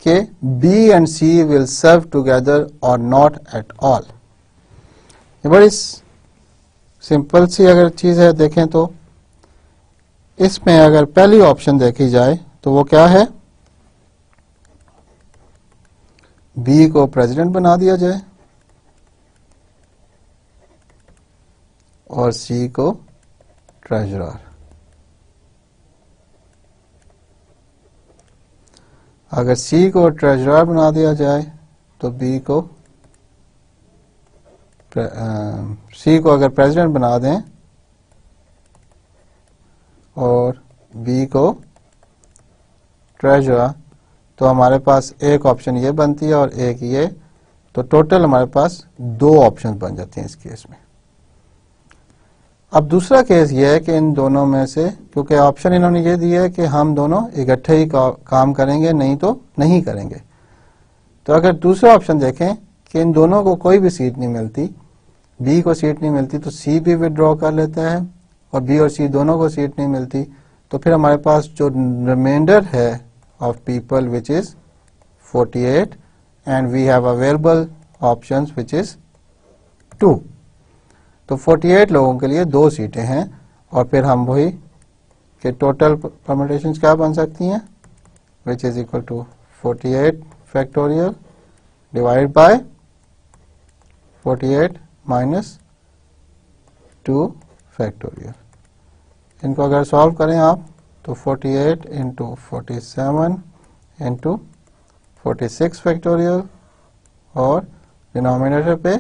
कि B and C will serve together और नॉट एट ऑल। ये बड़ी सिंपल सी अगर चीज है, देखें तो इसमें अगर पहली ऑप्शन देखी जाए तो वो क्या है, बी को प्रेसिडेंट बना दिया जाए और सी को ट्रेजरर। अगर सी को ट्रेजरर बना दिया जाए तो बी को सी को अगर प्रेसिडेंट बना दें और बी को ट्रेजरर, तो हमारे पास एक ऑप्शन ये बनती है और एक ये, तो टोटल हमारे पास 2 ऑप्शन बन जाते हैं इस केस में। अब दूसरा केस ये है कि इन दोनों में से, क्योंकि ऑप्शन इन्होंने ये दिया है कि हम दोनों इकट्ठे ही काम करेंगे, नहीं तो नहीं करेंगे। तो अगर दूसरा ऑप्शन देखें कि इन दोनों को कोई भी सीट नहीं मिलती, B को सीट नहीं मिलती तो C भी विड्रॉ कर लेता है, और B और C दोनों को सीट नहीं मिलती, तो फिर हमारे पास जो रिमाइंडर है of people which is 48 and we have available options which is 2। तो 48 लोगों के लिए 2 सीटें हैं, और फिर हम वही कि टोटल परम्यूटेशंस क्या बन सकती हैं, which is equal to 48 factorial divided by 48 minus 2 factorial. इनको अगर सॉल्व करें आप तो 48 इंटू 47 इंटू 46 फैक्टोरियल, और डिनोमिनेटर पे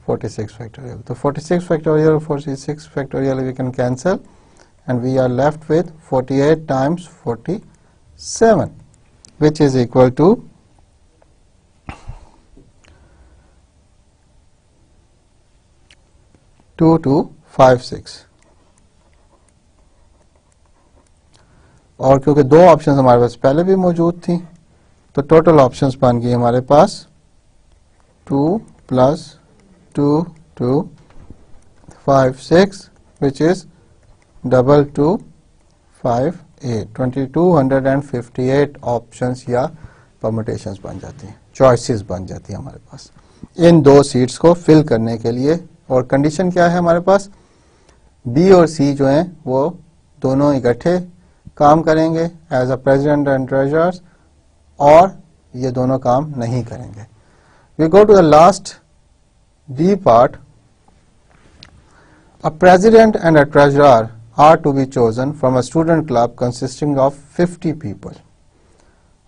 46 फैक्टोरियल। तो 46 factorial 46 factorial we can cancel and we are left with 48 times 47 which is equal to 2256। और क्योंकि 2 ऑप्शंस हमारे पास पहले भी मौजूद थी तो टोटल ऑप्शंस बन गई हमारे पास 2 + 2 2 5 6 which is 2258 2258 ऑप्शंस या परम्यूटेशंस बन जाती हैं, चॉइसेस बन जाती हैं हमारे पास इन 2 सीट्स को फिल करने के लिए। और कंडीशन क्या है हमारे पास, बी और सी जो हैं वो दोनों इकट्ठे काम करेंगे as a president and treasurers, और ये दोनों काम नहीं करेंगे। We go to the last D part. A president and a treasurer are to be chosen from a student club consisting of 50 people.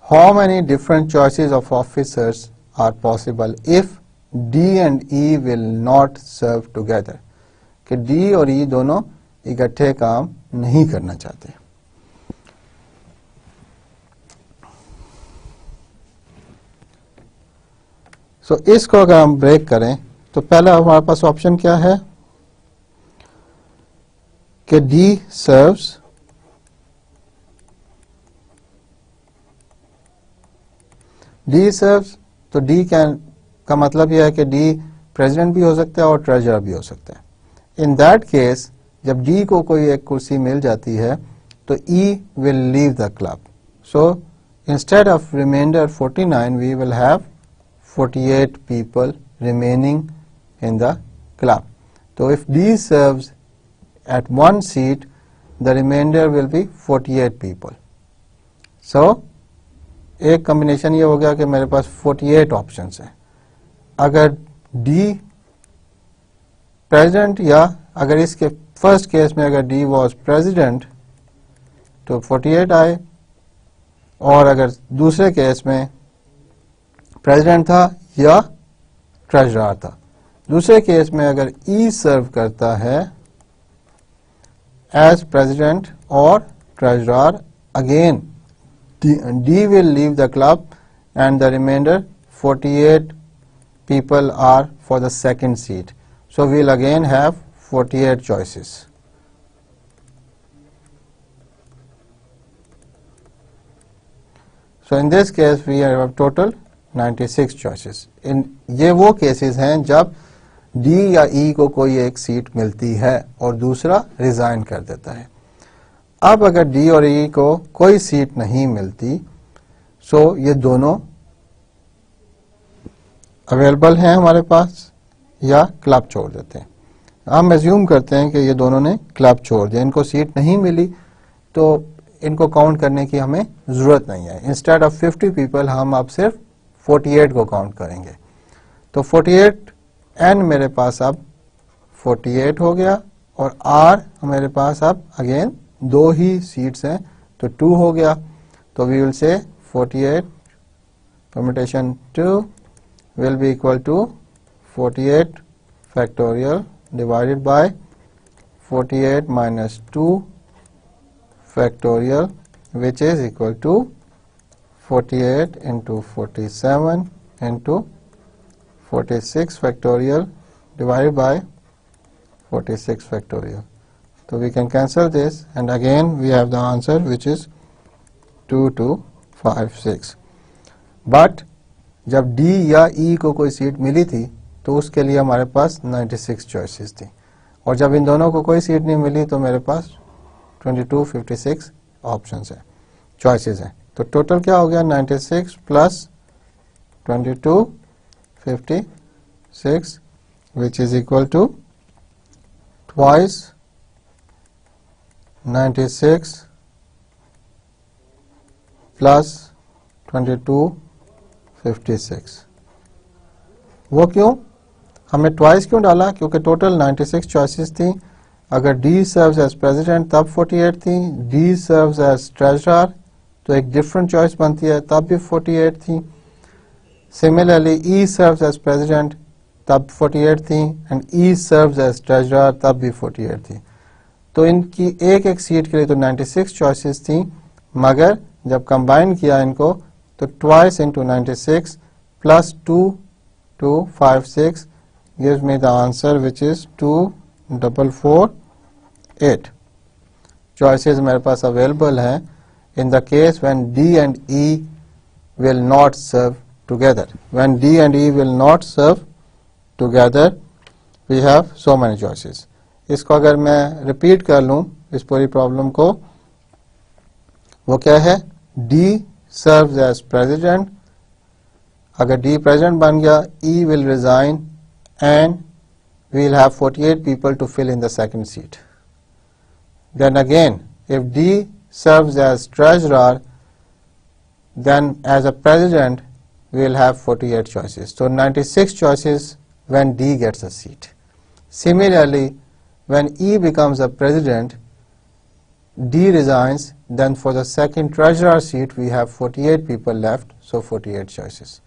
How many different choices of officers are possible if D and E will not serve together? कि D और E दोनों इकट्ठे काम नहीं करना चाहते। So इसको अगर हम ब्रेक करें तो पहला हमारे पास ऑप्शन क्या है कि D serves तो D का मतलब यह है कि D प्रेसिडेंट भी हो सकता है और ट्रेजरर भी हो सकता है। इन दैट केस जब D को कोई एक कुर्सी मिल जाती है तो E will leave the club. So instead of reminder 49 we will have 48 people remaining in the club. So if D serves at one seat, the remainder will be 48 people. So एक combination ये हो गया कि मेरे पास 48 options हैं। अगर D president या अगर इसके first case में अगर D was president तो 48 आए, और अगर दूसरे केस में प्रेसिडेंट था या ट्रेजरर था। दूसरे केस में अगर ई सर्व करता है एज प्रेसिडेंट और treasurer, again D will leave the club and the reminder 48 people are for the second seat. So we'll again have 48 choices. So in this case we have total 96 choices. इन ये वो cases हैं जब D या ई को कोई एक seat मिलती है और दूसरा रिजाइन कर देता है। अब अगर डी और ई को कोई सीट नहीं मिलती सो ये दोनों अवेलेबल हैं हमारे पास या क्लब छोड़ देते हैं। हम एज्यूम करते हैं कि ये दोनों ने क्लब छोड़ दिया, इनको सीट नहीं मिली तो इनको काउंट करने की हमें जरूरत नहीं है। इंस्टेड ऑफ 50 पीपल हम अब सिर्फ 48 को काउंट करेंगे। तो 48 एन मेरे पास अब 48 हो गया और आर मेरे पास अब अगेन 2 ही सीट्स हैं तो 2 हो गया। तो we will say 48 permutation 2 will be equal to 48 factorial divided by 48 minus 2 factorial, which is equal to 48 into 47 into 46 factorial divided by 46 factorial. So we can cancel this and again we have the answer which is 2256. But जब D या E को कोई seat मिली थी तो उसके लिए हमारे पास 96 choices थी, और जब इन दोनों को कोई सीट नहीं मिली तो मेरे पास 22 56 ऑप्शंस हैं, चॉइसेस हैं। तो टोटल क्या हो गया 96 plus 22 56 which is equal to twice 96 plus 22 56। वो क्यों, हमने ट्वाइस क्यों डाला, क्योंकि टोटल 96 चॉइसेस थी। अगर डी सर्व्स एज प्रेसिडेंट तब 48 थी, डी सर्व्स एज ट्रेजरर तो एक डिफरेंट चॉइस बनती है, तब भी 48 थी। Similarly E serves as president तब 48 थी, and E serves as treasurer तब भी 48 थी। तो इनकी एक एक सीट के लिए तो 96 चॉइसेस थी, मगर जब कंबाइन किया इनको तो twice into 96 plus 2256 gives me the answer which is 2448 choices मेरे पास available हैं in the case when D and E will not serve together. When D and E will not serve together, we have so many choices. इसको अगर मैं repeat कर लूं इस पूरी problem को, वो क्या है, D serves as president, अगर D president बन गया, E will resign and we will have 48 people to fill in the second seat. Then again, if D serves as treasurer, then as a president we will have 48 choices. So 96 choices when D gets a seat. Similarly, when E becomes a president, D resigns, then for the second treasurer seat we have 48 people left, so 48 choices.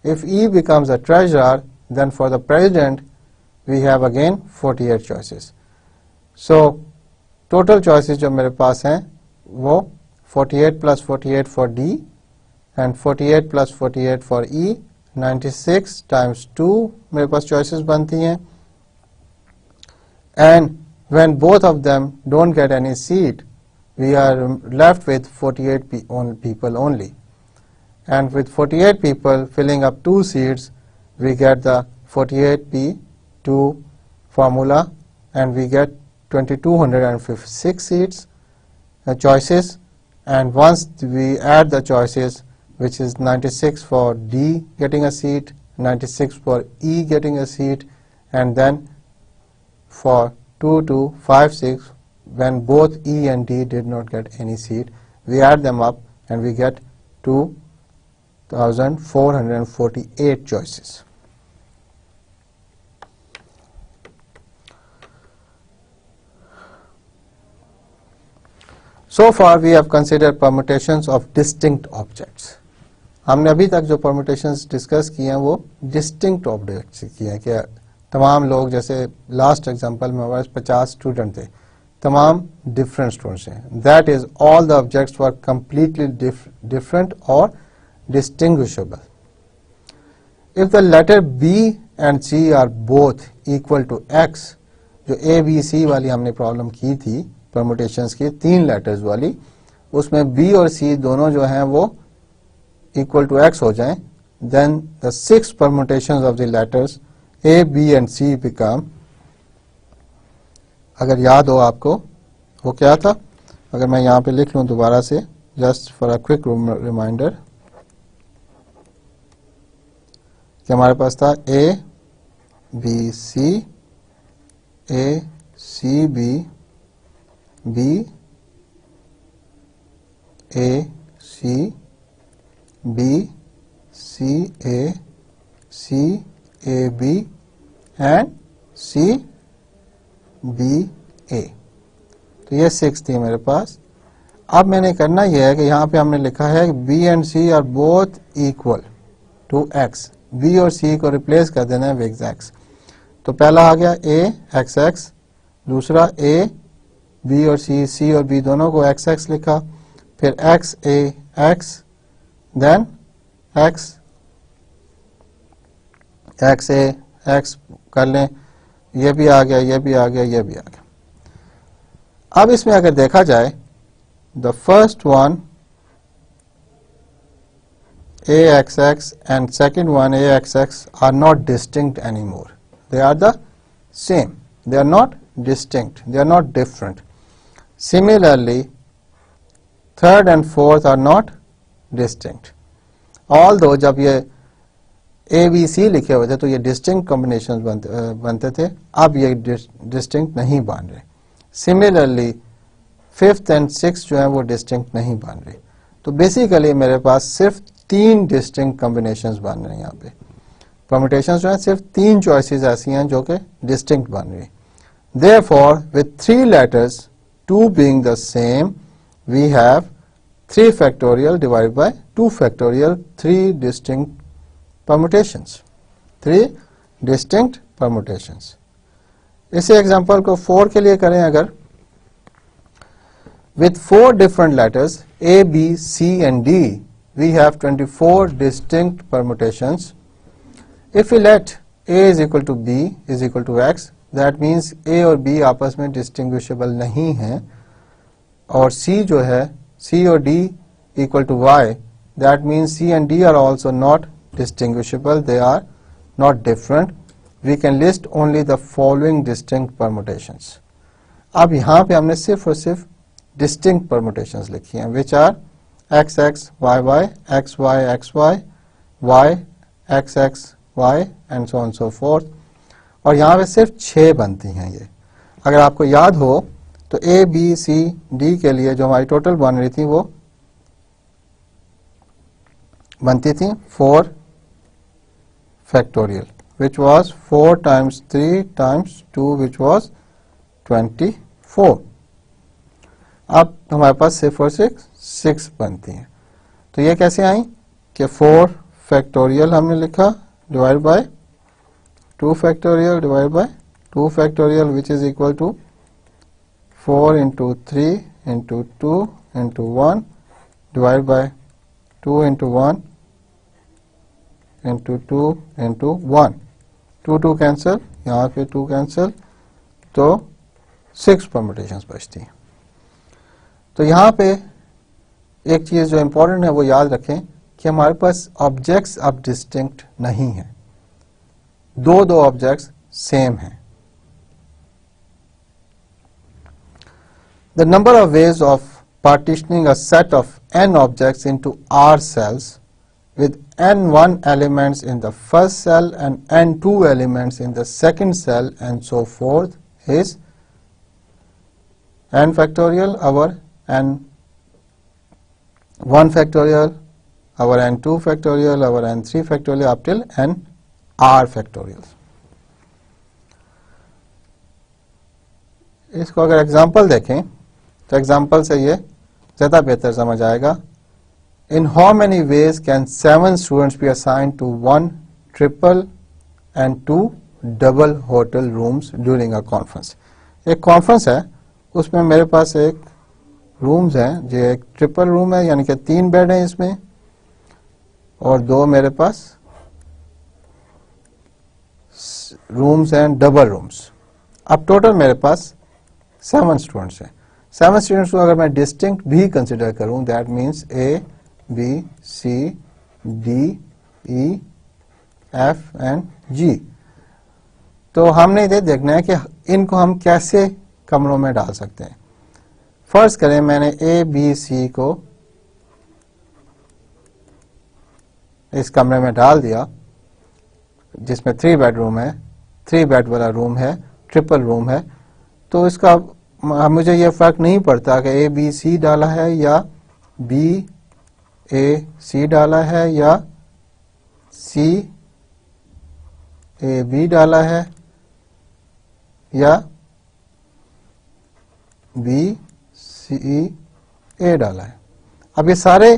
If E becomes a treasurer, then for the president we have again 48 choices. So total choices जो मेरे पास हैं वो 48 plus 48 for D and 48 plus 48 for E, 96 times 2 मेरे पास choices बनती हैं, and when both of them don't get any seat, we are left with 48 people only, and with 48 people filling up 2 seats, we get the 48p2 formula, and we get 2256 seats choices, and once we add the choices, which is 96 for D getting a seat, 96 for E getting a seat, and then for 2256 when both E and D did not get any seat, we add them up and we get 2448 choices. So far we have considered permutations of distinct objects. हमने अभी तक जो permutations discuss किए हैं वो distinct objects किए हैं, कि तमाम लोग, जैसे लास्ट एग्जांपल में हमारे 50 स्टूडेंट थे, तमाम डिफरेंट स्टूडेंट्स हैं. That is all the objects were completely different और distinguishable. If the letter B and C are both equal to X, जो ए बी सी वाली हमने प्रॉब्लम की थी परमुटेशंस की 3 लेटर्स वाली, उसमें बी और सी दोनों जो हैं वो इक्वल टू एक्स हो जाएं, then the 6 permutations of the letters A, B and C become, अगर याद हो आपको वो क्या था, अगर मैं यहाँ पे लिख लूँ दोबारा से, just for a quick reminder, कि हमारे पास था A, B, C, A, C, B, B, A, C, B, C, A, C, A, B and C, B, A. तो ये 6 थी मेरे पास. अब मैंने करना यह है कि यहाँ पे हमने लिखा है B and C are both equal to X. B और C को रिप्लेस कर देना है विद X. तो पहला आ गया A x x, दूसरा A, B और C, C और B दोनों को x x लिखा, फिर X A X, then X X A X कर लें, ये भी आ गया, ये भी आ गया, ये भी आ गया. अब इसमें अगर देखा जाए, the first one AXX and second one AXX are not distinct anymore. They are the same. They are not distinct. They are not different. Similarly, third and fourth are not distinct. Although जब ये ABC लिखे हुए थे तो ये distinct combinations बनते थे, अब ये distinct नहीं बन रहे. Similarly, fifth and sixth जो है वो distinct नहीं बन रहे. तो basically मेरे पास सिर्फ 3 distinct combinations बन रहे हैं यहाँ पे. Permutations जो है सिर्फ 3 choices ऐसी हैं जो कि distinct बन रही. Therefore, with 3 letters, 2 being the same, we have 3 factorial divided by 2 factorial, 3 distinct permutations. 3 distinct permutations. इसी example को 4 के लिए करें अगर, with 4 different letters A, B, C and D, we have 24 distinct permutations. If we let A is equal to B is equal to X, that means A और B आपस में distinguishable नहीं हैं, और C जो है C और D equal to Y, that means C and D are also not distinguishable, they are not different. We can list only the following distinct permutations. अब यहाँ पे हमने सिर्फ और सिर्फ distinct permutations लिखी हैं, which are XX, YY, XY, XY, Y, XX, Y and so on and so forth. और यहाँ पे सिर्फ 6 बनती हैं ये. अगर आपको याद हो तो A, B, C, D के लिए जो हमारी टोटल बन रही थी वो बनती थी 4 factorial, which was 4 times 3 times 2, which was 24. अब हमारे पास सिर्फ और सिर्फ 6 बनती हैं. तो ये कैसे आई कि 4 factorial हमने लिखा divided by 2 factorial divided by 2 factorial, which is equal to 4 into 3 into 2 into 1 divided by 2 into 1 into 2 into 1. 2 cancel, यहाँ पे 2 cancel, तो 6 permutations बचती हैं. तो यहाँ पे एक चीज़ जो इम्पोर्टेंट है वो याद रखें कि हमारे पास ऑब्जेक्ट्स अब डिस्टिंक्ट नहीं हैं. दो ऑब्जेक्ट्स सेम हैं. The number of ways of partitioning a set of n objects into R cells with n1 elements in the first cell and n2 elements in the second cell and so forth is n factorial over n1 factorial over n2 factorial over n3 factorial up till n R factorial. इसको अगर example देखें तो example से ये ज़्यादा बेहतर समझ आएगा. In how many ways can 7 students be assigned to 1 triple and 2 double hotel rooms during a conference? एक कॉन्फ्रेंस है, उसमें मेरे पास एक रूम्स हैं, जो एक ट्रिपल रूम है यानी कि 3 बेड हैं इसमें, और 2 मेरे पास रूम्स हैं डबल रूम्स. अब टोटल मेरे पास 7 स्टूडेंट्स हैं. 7 स्टूडेंट्स को अगर मैं डिस्टिंक्ट भी कंसिडर करूं, that means A, B, C, D, E, F and G, तो हमने ये देखना है कि इनको हम कैसे कमरों में डाल सकते हैं. फर्स्ट करें, मैंने A, B, C को इस कमरे में डाल दिया जिसमें 3 बेडरूम है, 3 बेड वाला रूम है, ट्रिपल रूम है. तो इसका मुझे ये फर्क नहीं पड़ता कि A, B, C डाला है या B, A, C डाला है या C, A, B डाला है या B, C, A डाला है. अब ये सारे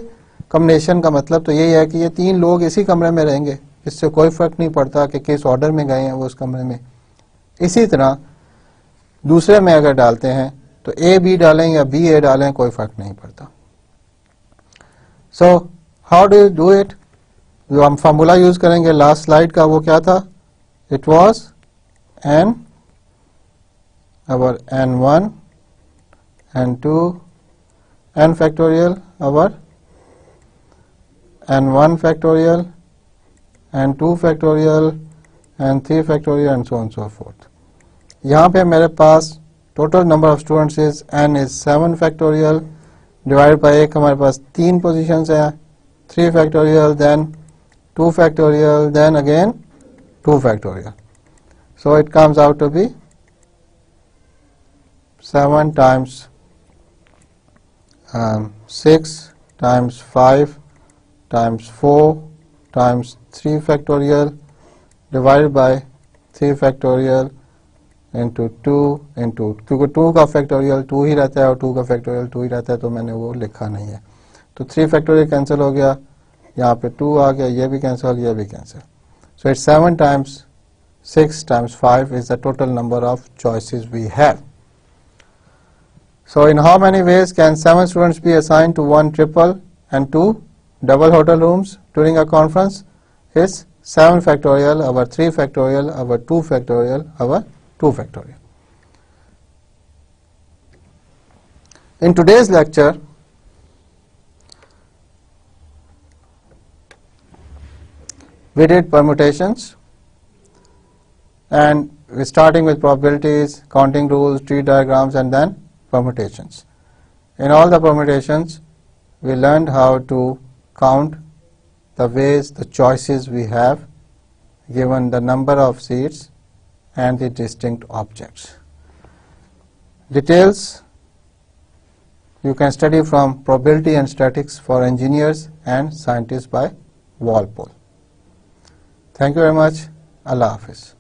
कॉम्बिनेशन का मतलब तो यही है कि ये 3 लोग इसी कमरे में रहेंगे, इससे कोई फर्क नहीं पड़ता कि किस ऑर्डर में गए हैं वो उस कमरे में. इसी तरह दूसरे में अगर डालते हैं तो A, B डालें या B, A डालें, कोई फर्क नहीं पड़ता. So how do you do it? जो हम फार्मूला यूज करेंगे लास्ट स्लाइड का वो क्या था? It was n over n1 n2 n factorial over n1 factorial, n2 factorial, n3 factorial and so on so forth. यहाँ पे मेरे पास total number of students is n is 7 factorial divided by एक हमारे पास 3 positions है, 3 factorial, then 2 factorial, then again 2 factorial. So it comes out to be 7 times 6 times 5 times 4 times 3 factorial divided by 3 factorial into 2 into, क्योंकि 2 का factorial 2 ही रहता है और 2 का factorial 2 ही रहता है तो मैंने वो लिखा नहीं है. तो 3 फैक्टोरियल कैंसिल हो गया, यहाँ पे 2 आ गया, ये भी कैंसिल हो गया, ये भी cancel. So it's 7 times 6 times 5 is the total number of choices we have. So in how many ways can 7 students be assigned to 1 triple and 2 double hotel rooms during a conference? Is 7 factorial, our 3 factorial, our 2 factorial, our 2 factorial. In today's lecture, we did permutations, and we're starting with probabilities, counting rules, tree diagrams, and then permutations. In all the permutations, we learned how to count the ways, the choices we have given the number of seats and the distinct objects. Details you can study from Probability and Statistics for Engineers and Scientists by Walpole. Thank you very much. Allah Hafiz.